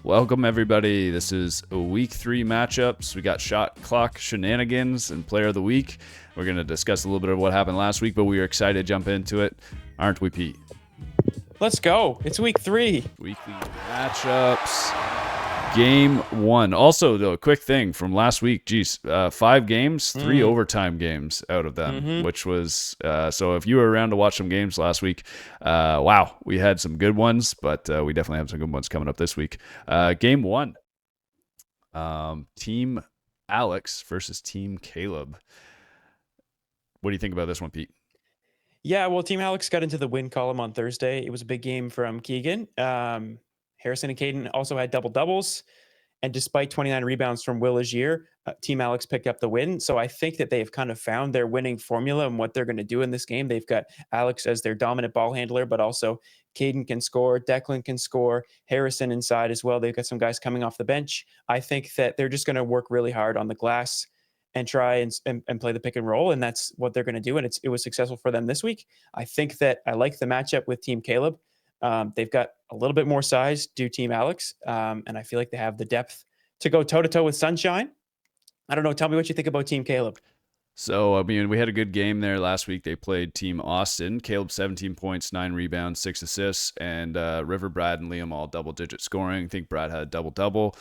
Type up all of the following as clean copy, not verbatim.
Welcome, everybody. This is a week 3 matchups. We got shot clock shenanigans and player of the week. We're going to discuss a little bit of what happened last week, but we are excited to jump into it. Aren't we, Pete? Let's go. It's week 3. Weekly matchups. Game 1. Also, though, a quick thing from last week. Geez, 5 games, 3 overtime games out of them, which was so if you were around to watch some games last week, wow, we had some good ones, but we definitely have some good ones coming up this week. Game 1. Team Alex versus Team Caleb. What do you think about this one, Pete? Yeah, well, Team Alex got into the win column on Thursday. It was a big game from Keegan. Harrison and Caden also had double-doubles. And despite 29 rebounds from Will Agier, Team Alex picked up the win. So I think that they've kind of found their winning formula and what they're going to do in this game. They've got Alex as their dominant ball handler, but also Caden can score, Declan can score, Harrison inside as well. They've got some guys coming off the bench. I think that they're just going to work really hard on the glass and try and play the pick and roll. And that's what they're going to do. And it was successful for them this week. I think that I like the matchup with Team Caleb. They've got a little bit more size due Team Alex. And I feel like they have the depth to go toe-to-toe with Sunshine. I don't know. Tell me what you think about Team Caleb. So, I mean, we had a good game there last week. They played Team Austin. Caleb, 17 points, 9 rebounds, 6 assists. And River, Brad, and Liam all double-digit scoring. I think Brad had a double-double.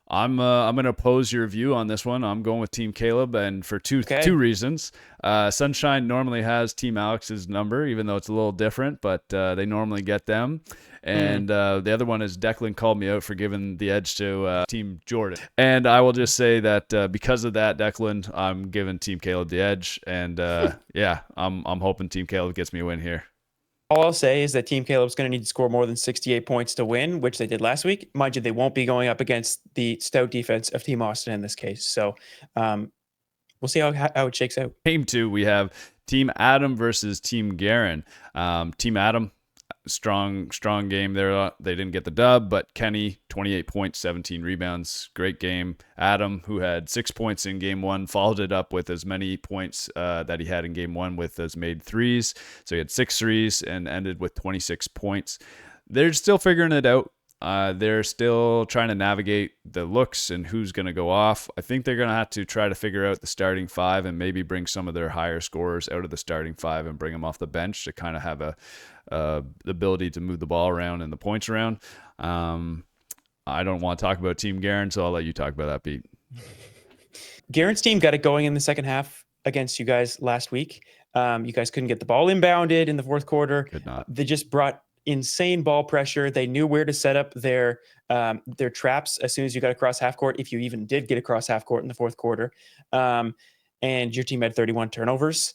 I'm going to oppose your view on this one. I'm going with Team Caleb, and for two reasons. Sunshine normally has Team Alex's number, even though it's a little different, but they normally get them. And the other one is Declan called me out for giving the edge to Team Jordan. And I will just say that because of that, Declan, I'm giving Team Caleb the edge. And yeah, I'm hoping Team Caleb gets me a win here. All I'll say is that Team Caleb's going to need to score more than 68 points to win, which they did last week. Mind you, they won't be going up against the stout defense of Team Austin in this case. So we'll see how it shakes out. Game 2, we have Team Adam versus Team Garen. Team Adam, strong game there. They didn't get the dub, but Kenny, 28 points, 17 rebounds. Great game. Adam, who had 6 points in game 1, followed it up with as many points that he had in game 1 with as made threes. So he had 6 threes and ended with 26 points. They're still figuring it out. They're still trying to navigate the looks and who's going to go off. I think they're going to have to try to figure out the starting 5 and maybe bring some of their higher scorers out of the starting 5 and bring them off the bench to kind of have the ability to move the ball around and the points around. I don't want to talk about Team Garen, so I'll let you talk about that, Pete. Garen's team got it going in the second half against you guys last week. You guys couldn't get the ball inbounded in the fourth quarter. Could not. They just brought insane ball pressure. They knew where to set up their traps as soon as you got across half court, if you even did get across half court in the fourth quarter. And your team had 31 turnovers,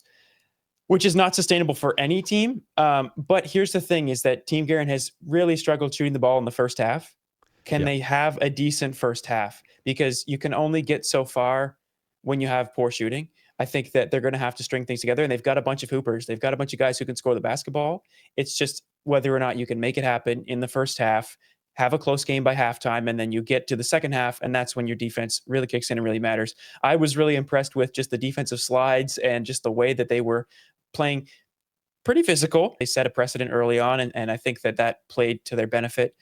which is not sustainable for any team. But here's the thing is that Team Garen has really struggled shooting the ball in the first half. Can they have a decent first half? Because you can only get so far when you have poor shooting. I think that they're going to have to string things together, and they've got a bunch of hoopers. They've got a bunch of guys who can score the basketball. It's just whether or not you can make it happen in the first half, have a close game by halftime, and then you get to the second half, and that's when your defense really kicks in and really matters. I was really impressed with just the defensive slides and just the way that they were playing pretty physical. They set a precedent early on, and I think that played to their benefit.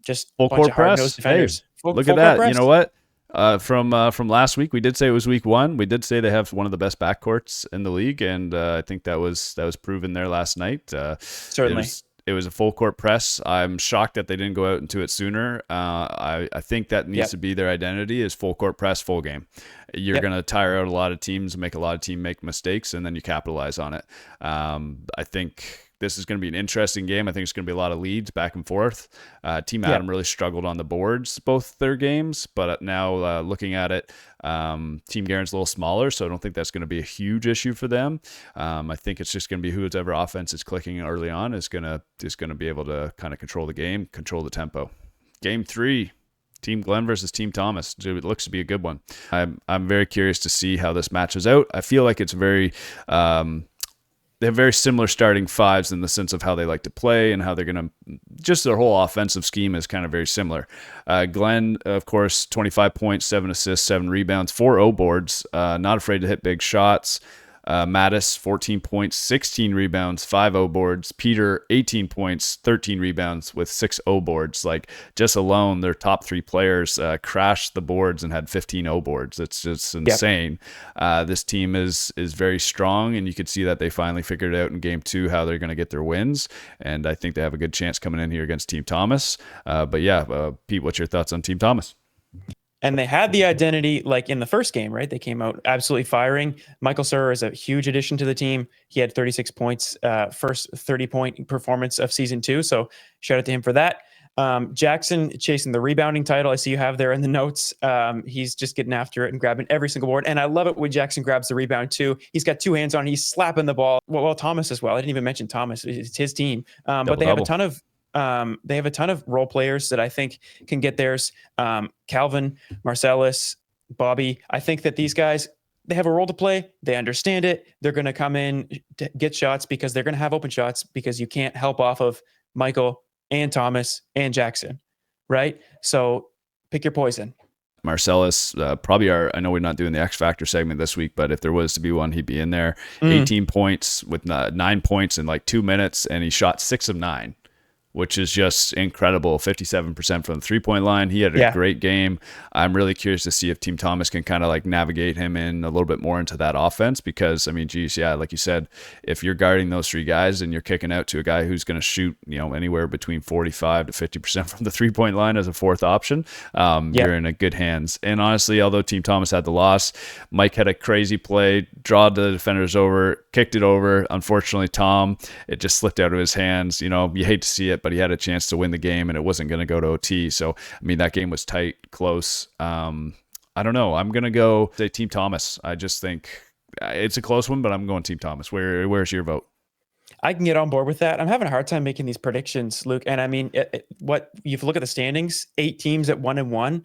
Just full court press. Defenders. Hey, look at that. Press. You know what? From last week, we did say it was week 1. We did say they have one of the best backcourts in the league, and I think that was proven there last night. Certainly. It was a full court press. I'm shocked that they didn't go out into it sooner. I think that needs to be their identity is full court press, full game. You're going to tire out a lot of teams, make a lot of teams make mistakes, and then you capitalize on it. I think this is going to be an interesting game. I think it's going to be a lot of leads back and forth. Team Adam really struggled on the boards, both their games, but now looking at it, Team Garen's a little smaller, so I don't think that's going to be a huge issue for them. I think it's just going to be whoever offense is clicking early on is going to be able to kind of control the game, control the tempo. Game 3. Team Glenn versus Team Thomas. It looks to be a good one. I'm very curious to see how this matches out. I feel like it's very they have very similar starting 5s in the sense of how they like to play and how they're going to just their whole offensive scheme is kind of very similar. Glenn, of course, 25 points, 7 assists, 7 rebounds, 4 O boards, not afraid to hit big shots. Mattis, 14 points, 16 rebounds, 5 O boards. Peter, 18 points, 13 rebounds with 6 O boards. Like, just alone, their top 3 players crashed the boards and had 15 O boards. It's just insane. This team is very strong, and you could see that they finally figured out in game 2 how they're going to get their wins. And I think they have a good chance coming in here against Team Thomas. But yeah, Pete, what's your thoughts on Team Thomas? And they had the identity like in the first game, right? They came out absolutely firing. Michael Surer is a huge addition to the team. He had 36 points, first 30-point performance of season 2. So shout out to him for that. Jackson chasing the rebounding title. I see you have there in the notes. He's just getting after it and grabbing every single board. And I love it when Jackson grabs the rebound too. He's got 2 hands on. He's slapping the ball. Well, Thomas as well. I didn't even mention Thomas. It's his team. But they have a ton of role players that I think can get theirs. Calvin, Marcellus, Bobby. I think that these guys, they have a role to play. They understand it. They're going to come in to get shots because they're going to have open shots because you can't help off of Michael and Thomas and Jackson, right? So pick your poison. Marcellus, probably I know we're not doing the X Factor segment this week, but if there was to be one, he'd be in there. 18 points with 9 points in like 2 minutes, and he shot 6 of 9. Which is just incredible. 57% from the 3-point line. He had a great game. I'm really curious to see if Team Thomas can kind of like navigate him in a little bit more into that offense because, I mean, geez, yeah, like you said, if you're guarding those 3 guys and you're kicking out to a guy who's going to shoot, anywhere between 45 to 50% from the 3-point line as a 4th option, you're in a good hands. And honestly, although Team Thomas had the loss, Mike had a crazy play, drawed the defenders over, kicked it over. Unfortunately, Tom, it just slipped out of his hands. You hate to see it, but he had a chance to win the game and it wasn't going to go to OT. So, I mean, that game was tight, close. I don't know. I'm going to go say Team Thomas. I just think it's a close one, but I'm going Team Thomas. Where's your vote? I can get on board with that. I'm having a hard time making these predictions, Luke. And I mean, if you look at the standings, 8 teams at 1-1.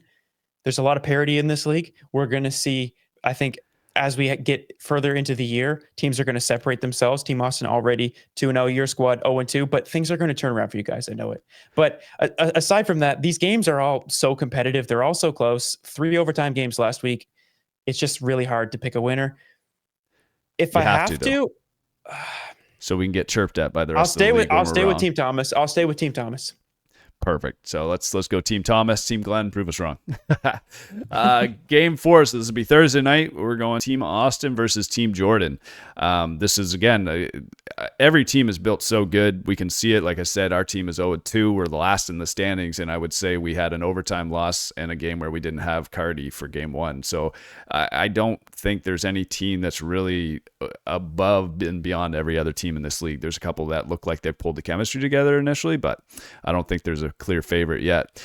There's a lot of parity in this league. We're going to see, I think, as we get further into the year, teams are going to separate themselves. Team Austin already 2-0, your squad 0-2, but things are going to turn around for you guys. I know it. But aside from that, these games are all so competitive. They're all so close. 3 overtime games last week. It's just really hard to pick a winner. If I have to, so we can get chirped at by the rest of the league. I'll stay with Team Thomas. I'll stay with Team Thomas. Perfect. So let's go Team Thomas, Team Glenn, prove us wrong. Game 4, so this will be Thursday night. We're going Team Austin versus Team Jordan. This is, again, every team is built so good. We can see it. Like I said, our team is 0-2. We're the last in the standings, and I would say we had an overtime loss in a game where we didn't have Cardi for game 1. So I don't think there's any team that's really above and beyond every other team in this league. There's a couple that look like they pulled the chemistry together initially, but I don't think there's a clear favorite yet.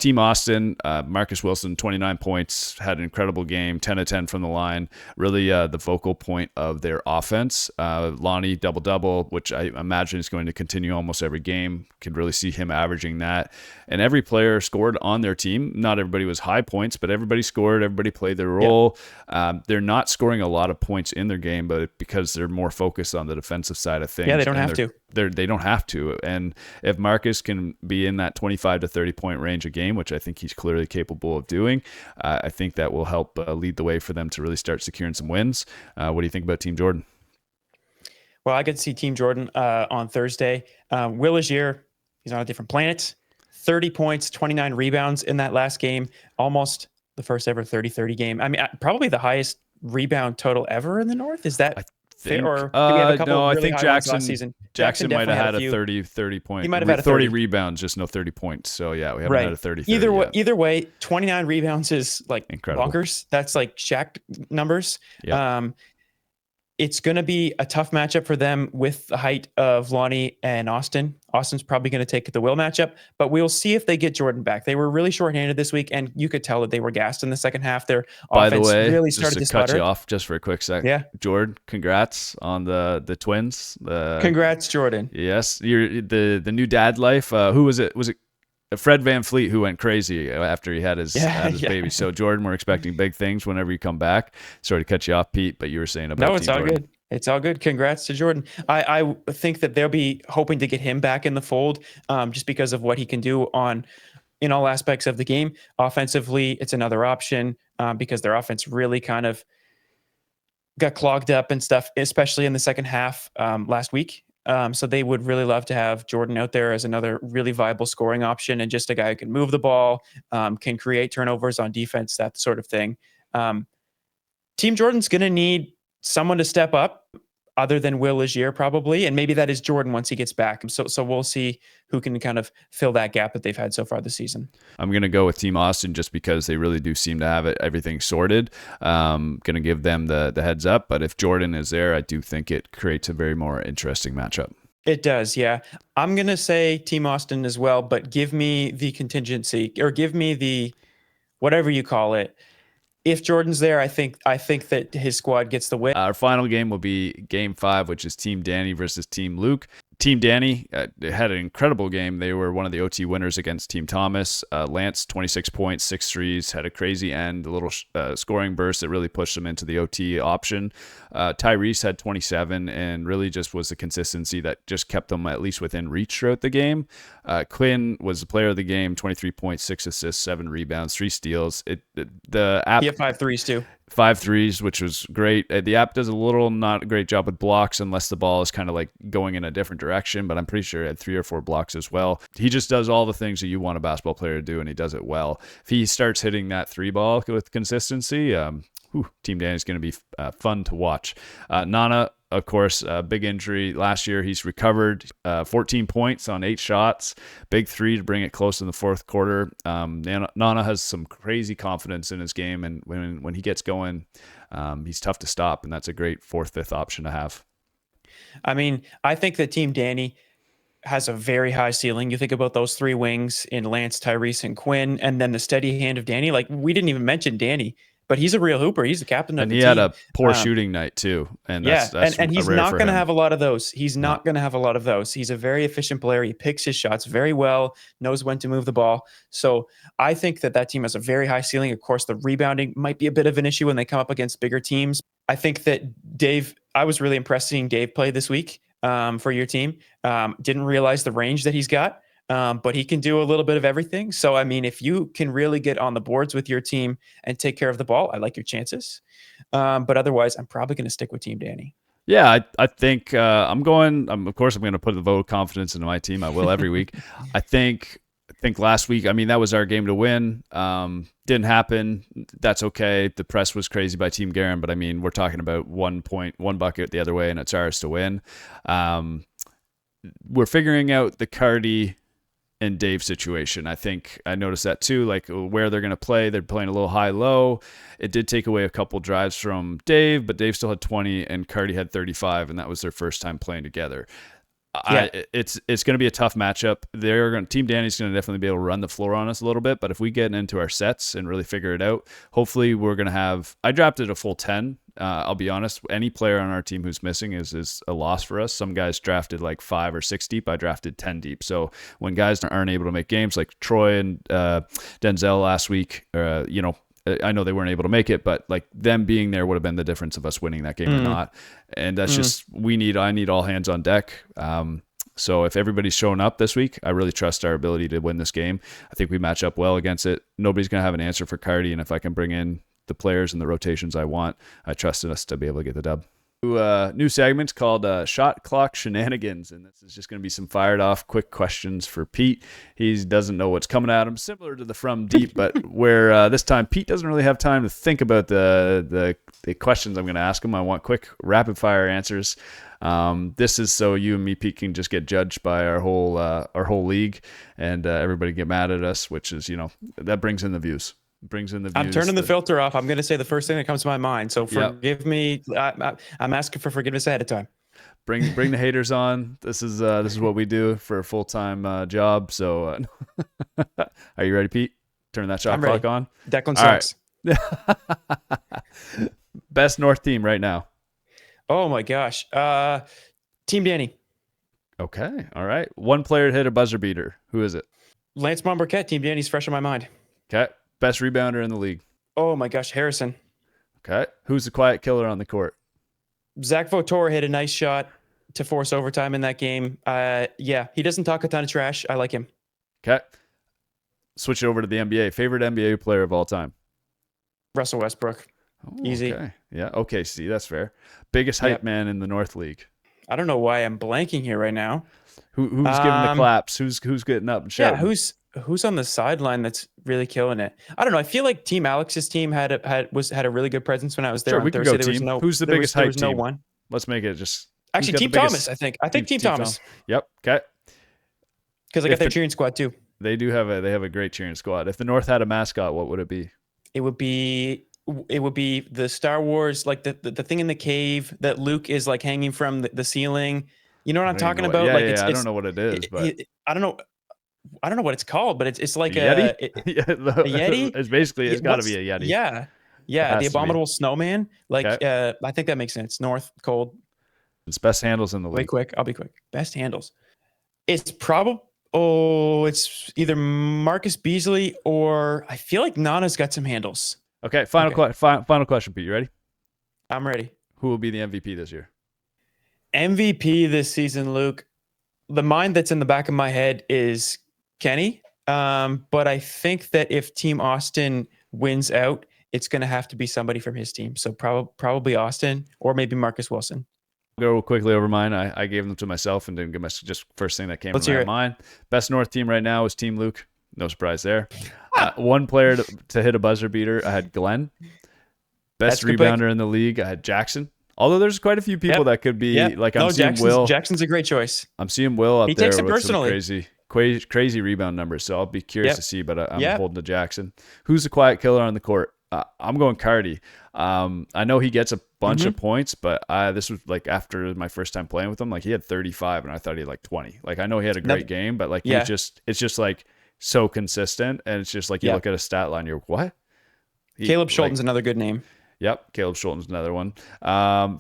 Team Austin, Marcus Wilson, 29 points, had an incredible game, 10 of 10 from the line. Really the focal point of their offense. Lonnie, double-double, which I imagine is going to continue almost every game. Could really see him averaging that. And every player scored on their team. Not everybody was high points, but everybody scored. Everybody played their role. Yep. They're not scoring a lot of points in their game, but because they're more focused on the defensive side of things. Yeah, they don't have to. They don't have to. And if Marcus can be in that 25 to 30 point range a game, which I think he's clearly capable of doing, I think that will help lead the way for them to really start securing some wins. What do you think about Team Jordan? Well, I could see Team Jordan on Thursday. Will Agier, he's on a different planet. 30 points, 29 rebounds in that last game. Almost the first ever 30-30 game. I mean, probably the highest rebound total ever in the North. Is that fair? Or did we have a couple I think last season? Jackson might have had a 30 point. He might have had 30 rebounds, just no 30 points. So yeah, we haven't had a 30. Either way, 29 rebounds is like incredible. Bonkers. That's like Shaq numbers. Yep. It's going to be a tough matchup for them with the height of Lonnie and Austin. Austin's probably going to take the Will matchup, but we'll see if they get Jordan back. They were really shorthanded this week, and you could tell that they were gassed in the second half. Their offense really started to cut sputter. you off just for a quick second. Yeah, Jordan, congrats on the twins. Congrats, Jordan. Yes, you're the new dad life. Who was it? Was it Fred VanVleet who went crazy after he had his baby? So Jordan, we're expecting big things whenever you come back. Sorry to cut you off, Pete, but you were saying about it's all Jordan. Good. It's all good. Congrats to Jordan. I think that they'll be hoping to get him back in the fold, just because of what he can do in all aspects of the game. Offensively, it's another option because their offense really kind of got clogged up and stuff, especially in the second half last week. So they would really love to have Jordan out there as another really viable scoring option and just a guy who can move the ball, can create turnovers on defense, that sort of thing. Um, Team Jordan's going to need someone to step up other than Will Legier probably, and maybe that is Jordan once he gets back. So we'll see who can kind of fill that gap that they've had so far this season. I'm going to go with Team Austin just because they really do seem to have everything sorted. Going to give them the heads up, but if Jordan is there, I do think it creates a very more interesting matchup. It does, yeah. I'm going to say Team Austin as well, but give me the contingency, or give me the whatever you call it. If Jordan's there, I think that his squad gets the win. Our final game will be Game 5, which is Team Danny versus Team Luke. Team Danny had an incredible game. They were one of the OT winners against Team Thomas. Lance, 26 points, 6 threes, had a crazy end, a little scoring burst that really pushed them into the OT option. Tyrese had 27 and really just was the consistency that just kept them at least within reach throughout the game. Quinn was the player of the game, 23 points, 6 assists, 7 rebounds, 3 steals. The app, he had 5 threes too. 5 threes, which was great. The app does a little not a great job with blocks unless the ball is kind of like going in a different direction, but I'm pretty sure he had 3 or 4 blocks as well. He just does all the things that you want a basketball player to do, and he does it well. If he starts hitting that 3 ball with consistency, Team Danny is going to be fun to watch. Nana, of course, big injury. Last year, he's recovered 14 points on 8 shots. Big 3 to bring it close in the fourth quarter. Nana has some crazy confidence in his game, and when he gets going, he's tough to stop, and that's a great 4th, 5th option to have. I mean, I think that Team Danny has a very high ceiling. You think about those 3 wings in Lance, Tyrese, and Quinn, and then the steady hand of Danny. Like, we didn't even mention Danny, but he's a real hooper. He's the captain of the team. And he had a poor shooting night too. And that's and he's not going to have a lot of those. He's not going to have a lot of those. He's a very efficient player. He picks his shots very well, knows when to move the ball. So I think that team has a very high ceiling. Of course, the rebounding might be a bit of an issue when they come up against bigger teams. I think that I was really impressed seeing Dave play this week for your team. Didn't realize the range that he's got. But he can do a little bit of everything. So, I mean, if you can really get on the boards with your team and take care of the ball, I like your chances. But otherwise, I'm probably going to stick with Team Danny. Yeah, I think of course, I'm going to put the vote of confidence into my team. I will every week. I think last week, I mean, that was our game to win. Didn't happen. That's okay. The press was crazy by Team Guerin, but I mean, we're talking about 1 point, 1 bucket the other way, and it's ours to win. We're figuring out the Cardi and Dave situation. I think I noticed that too, like where they're going to play. They're playing a little high-low. It did take away a couple drives from Dave, but Dave still had 20 and Cardi had 35, and that was their first time playing together. Yeah. It's going to be a tough matchup. Team Danny's going to definitely be able to run the floor on us a little bit, but if we get into our sets and really figure it out, hopefully we're going to have. I drafted a full 10. I'll be honest. Any player on our team who's missing is a loss for us. Some guys drafted like 5 or 6 deep. I drafted 10 deep. So when guys aren't able to make games, like Troy and Denzel last week, I know they weren't able to make it, but like them being there would have been the difference of us winning that game or not. And that's just I need all hands on deck. So if everybody's showing up this week, I really trust our ability to win this game. I think we match up well against it. Nobody's going to have an answer for Cardi, and if I can bring in the players and the rotations I want, I trust in us to be able to get the dub. New segments called Shot Clock Shenanigans, and this is just going to be some fired off quick questions for Pete. He doesn't know what's coming at him, similar to the From Deep, but where this time Pete doesn't really have time to think about the questions I'm going to ask him. I want quick rapid fire answers. This is so you and me, Pete, can just get judged by our whole league, and everybody get mad at us, which is that brings in the views. I'm turning the filter off. I'm going to say the first thing that comes to my mind. So forgive me. I'm asking for forgiveness ahead of time. Bring the haters on. This is what we do for a full-time job. So are you ready, Pete? Turn that shot clock on. Declan sucks. Right. Best North team right now. Oh my gosh. Team Danny. Okay. All right. One player hit a buzzer beater. Who is it? Lance Monberquette. Team Danny's fresh in my mind. Okay. Best rebounder in the league. Oh my gosh, Harrison. Okay. Who's the quiet killer on the court? Zach Votor hit a nice shot to force overtime in that game. He doesn't talk a ton of trash. I like him. Okay. Switch it over to the NBA. Favorite NBA player of all time? Russell Westbrook. Oh, Easy. okay. Yeah. OKC. That's fair. Biggest hype Yep. man in the North League. I don't know why I'm blanking here right now. Who's giving the claps? Who's getting up and Yeah, shouting? who's on the sideline that's really killing it? I don't know. I feel like Team Alex's team had a really good presence when I was there Sure, on we can Thursday. go There was team. no Who's the there biggest was, there hype was no team? one. Let's make it just Actually, got Team the biggest- Thomas, I think. I think Team Thomas. Yep. Okay. Because I got their cheering squad too. They have a great cheering squad. If the North had a mascot, what would it be? It would be the Star Wars, like the thing in the cave that Luke is like hanging from the ceiling. You know what I'm talking about? Yeah, Like I don't know what it is, but I don't know. I don't know what it's called, but it's like Yeti. a Yeti. Yeti. It's got to be a Yeti. Yeah, has the to be. abominable snowman. Like Okay. I think that makes sense. North, cold, It's best handles in the way league. quick. I'll be quick. Best handles. It's probably it's either Marcus Beasley or I feel like Nana's got some handles. Okay. Final question, Pete. You ready? I'm ready. Who will be the MVP this year? MVP this season, Luke. The mind that's in the back of my head is Kenny. But I think that if Team Austin wins out, it's going to have to be somebody from his team. So probably Austin or maybe Marcus Wilson. I'll go quickly over mine. I gave them to myself and didn't give my just first thing that came Let's to hear my it. mind. Best North team right now is Team Luke. No surprise there. One player to hit a buzzer beater. I had Glenn. Best That's a good pick. rebounder in the league. I had Jackson. Although there's quite a few people that could be like I'm seeing Will. Jackson's a great choice. I'm seeing Will up He there takes it with some personally. crazy rebound numbers. So I'll be curious to see. But I'm Yep. holding to Jackson. Who's the quiet killer on the court? I'm going Cardi. I know he gets a bunch of points, but this was like after my first time playing with him. Like he had 35, and I thought he had like 20. Like I know he had a great game, but like it's just like so consistent, and it's just like you look at a stat line, you're what? Caleb Schulten's another good name. Yep, Caleb Schulten's another one.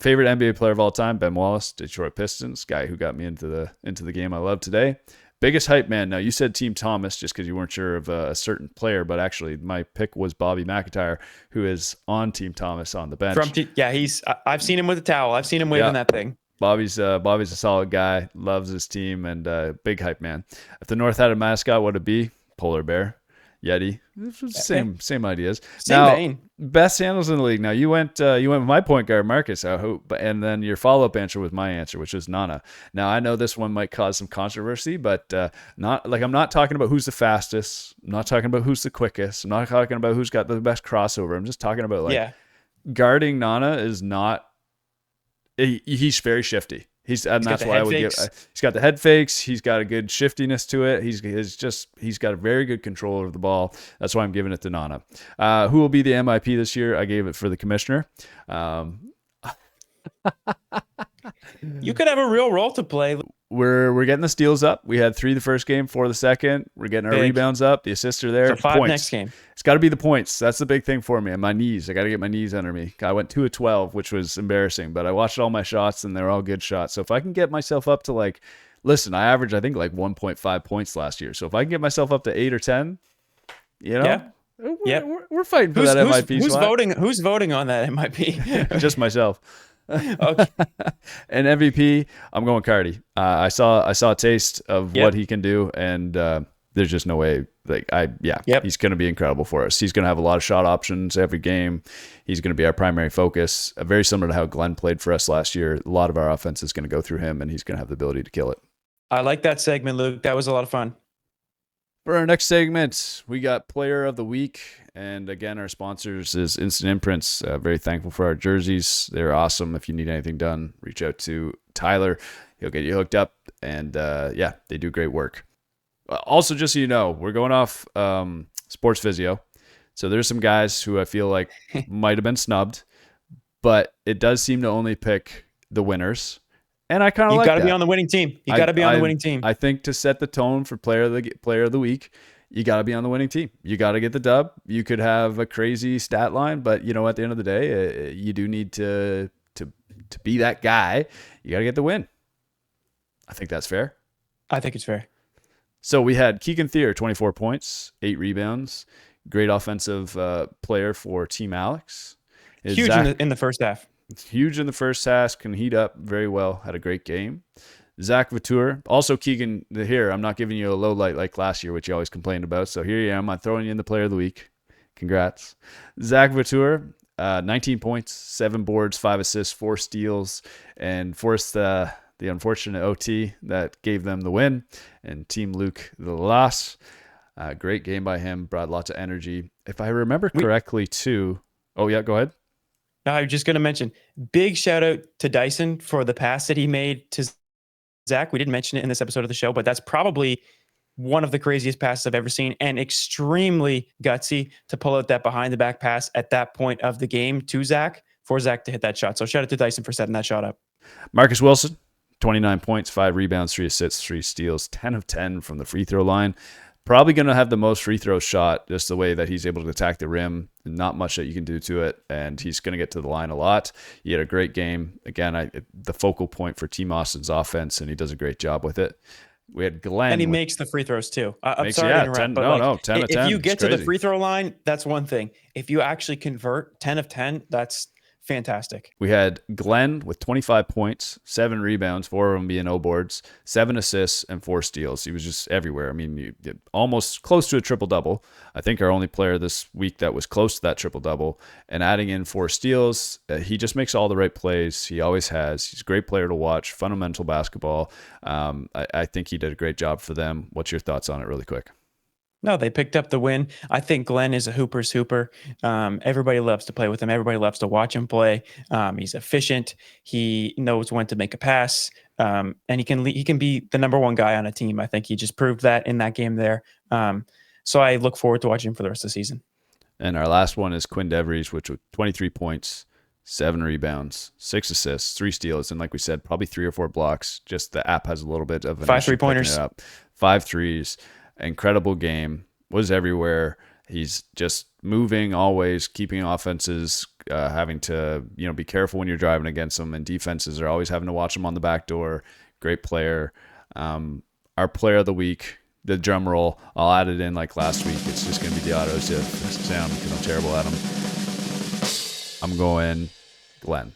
Favorite NBA player of all time, Ben Wallace, Detroit Pistons, guy who got me into the game I love today. Biggest hype man. Now you said Team Thomas just because you weren't sure of a certain player, but actually my pick was Bobby McIntyre, who is on Team Thomas on the bench. I've seen him with a towel. I've seen him waving that thing. Bobby's a solid guy, loves his team, and big hype man. If the North had a mascot, what would it be? Polar bear, Yeti. Same ideas. Same vein. Best handles in the league. Now you went with my point guard Marcus, I hope, and then your follow up answer was my answer, which was Nana. Now I know this one might cause some controversy, but I'm not talking about who's the fastest. I'm not talking about who's the quickest. I'm not talking about who's got the best crossover. I'm just talking about guarding Nana is not. He's very shifty. That's why I would give. He's got the head fakes. He's got a good shiftiness to it. He's got a very good control over the ball. That's why I'm giving it to Nana. Who will be the MIP this year? I gave it for the commissioner. You could have a real role to play. We're getting the steals up. We had 3 the first game, 4 the second. We're getting our rebounds up. The assists are there. So 5 points. next game. It's got to be the points. That's the big thing for me. And my knees. I got to get my knees under me. I went 2 of 12, which was embarrassing, but I watched all my shots and they're all good shots. So if I can get myself up to listen, I averaged I think 1.5 points last year. So if I can get myself up to 8 or 10, we're fighting for that MIP spot. Who's voting on that MIP? Just myself. Okay. And MVP, I'm going Cardi. I saw a taste of what he can do, and there's just no way. He's going to be incredible for us. He's going to have a lot of shot options every game. He's going to be our primary focus. Very similar to how Glenn played for us last year. A lot of our offense is going to go through him, and he's going to have the ability to kill it. I like that segment, Luke. That was a lot of fun. For our next segment, we got Player of the Week. And again, our sponsors is Instant Imprints. Very thankful for our jerseys. They're awesome. If you need anything done, reach out to Tyler. He'll get you hooked up. And they do great work. Also, just so you know, we're going off Sports Physio. So there's some guys who I feel like might have been snubbed. But it does seem to only pick the winners. And I kind of like that. You got to be on the winning team. You got to be on the winning team. I think to set the tone for player of the week, you got to be on the winning team. You got to get the dub. You could have a crazy stat line, but at the end of the day, you do need to be that guy. You got to get the win. I think that's fair. I think it's fair. So we had Keegan Thier, 24 points, 8 rebounds. Great offensive player for Team Alex. Huge in the first half. Huge in the first half, can heat up very well, had a great game. Zach Vautour, also Keegan here. I'm not giving you a low light like last year, which you always complained about. So here I am. I'm throwing you in the Player of the Week. Congrats. Zach Vautour, 19 points, 7 boards, 5 assists, 4 steals, and forced the unfortunate OT that gave them the win, and Team Luke the loss. Great game by him, brought lots of energy. If I remember correctly, too. Oh, yeah, go ahead. I was just going to mention, big shout out to Dyson for the pass that he made to Zach. We didn't mention it in this episode of the show, but that's probably one of the craziest passes I've ever seen, and extremely gutsy to pull out that behind the back pass at that point of the game to Zach for Zach to hit that shot. So shout out to Dyson for setting that shot up. Marcus Wilson, 29 points, 5 rebounds, 3 assists, 3 steals, 10 of 10 from the free throw line. Probably going to have the most free throw shot, just the way that he's able to attack the rim. Not much that you can do to it, and he's going to get to the line a lot. He had a great game. Again, the focal point for Team Austin's offense, and he does a great job with it. We had Glenn. And he makes the free throws too. I'm sorry to interrupt, 10, but 10 of 10. If you get to the free throw line, that's one thing. If you actually convert 10 of 10, that's fantastic. We had Glenn with 25 points, 7 rebounds, 4 of them being O boards, 7 assists, and 4 steals. He was just everywhere. I mean, almost close to a triple-double. I think our only player this week that was close to that triple-double. And adding in 4 steals, he just makes all the right plays. He always has. He's a great player to watch, fundamental basketball. I think he did a great job for them. What's your thoughts on it really quick? No, they picked up the win. I think Glenn is a hooper's hooper. Everybody loves to play with him. Everybody loves to watch him play. He's efficient. He knows when to make a pass, and he can be the number one guy on a team. I think he just proved that in that game there. So I look forward to watching him for the rest of the season. And our last one is Quinn Devries, which with 23 points, 7 rebounds, 6 assists, 3 steals, and like we said, probably 3 or 4 blocks. Just the app has a little bit of an 5 3-pointers, 5 threes. Incredible game, was everywhere. He's just moving always, keeping offenses having to be careful when you're driving against them, and defenses are always having to watch him on the back door. Great player. Our player of the week, the drum roll, I'll add it in like last week. It's just going to be the auto sound because I'm terrible at them. I'm going Glenn.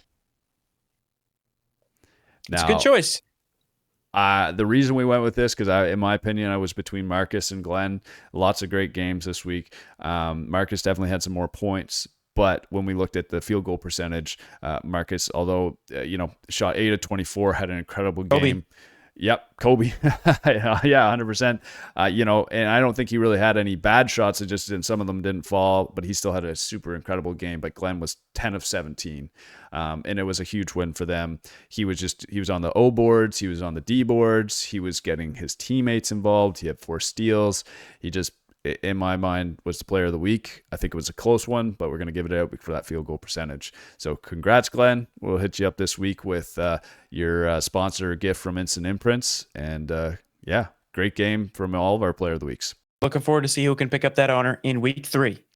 Now, it's a good choice. The reason we went with this, because in my opinion, I was between Marcus and Glenn. Lots of great games this week. Marcus definitely had some more points, but when we looked at the field goal percentage, Marcus, although shot 8 of 24, had an incredible game. Yep, Kobe. Yeah, 100%. And I don't think he really had any bad shots. It just some of them didn't fall, but he still had a super incredible game. But Glenn was 10 of 17, and it was a huge win for them. He was on the O boards, he was on the D boards, he was getting his teammates involved. He had 4 steals. He just, in my mind, was the player of the week. I think it was a close one, but we're going to give it out for that field goal percentage. So congrats, Glenn. We'll hit you up this week with your sponsor gift from Instant Imprints. And great game from all of our player of the weeks. Looking forward to see who can pick up that honor in week 3.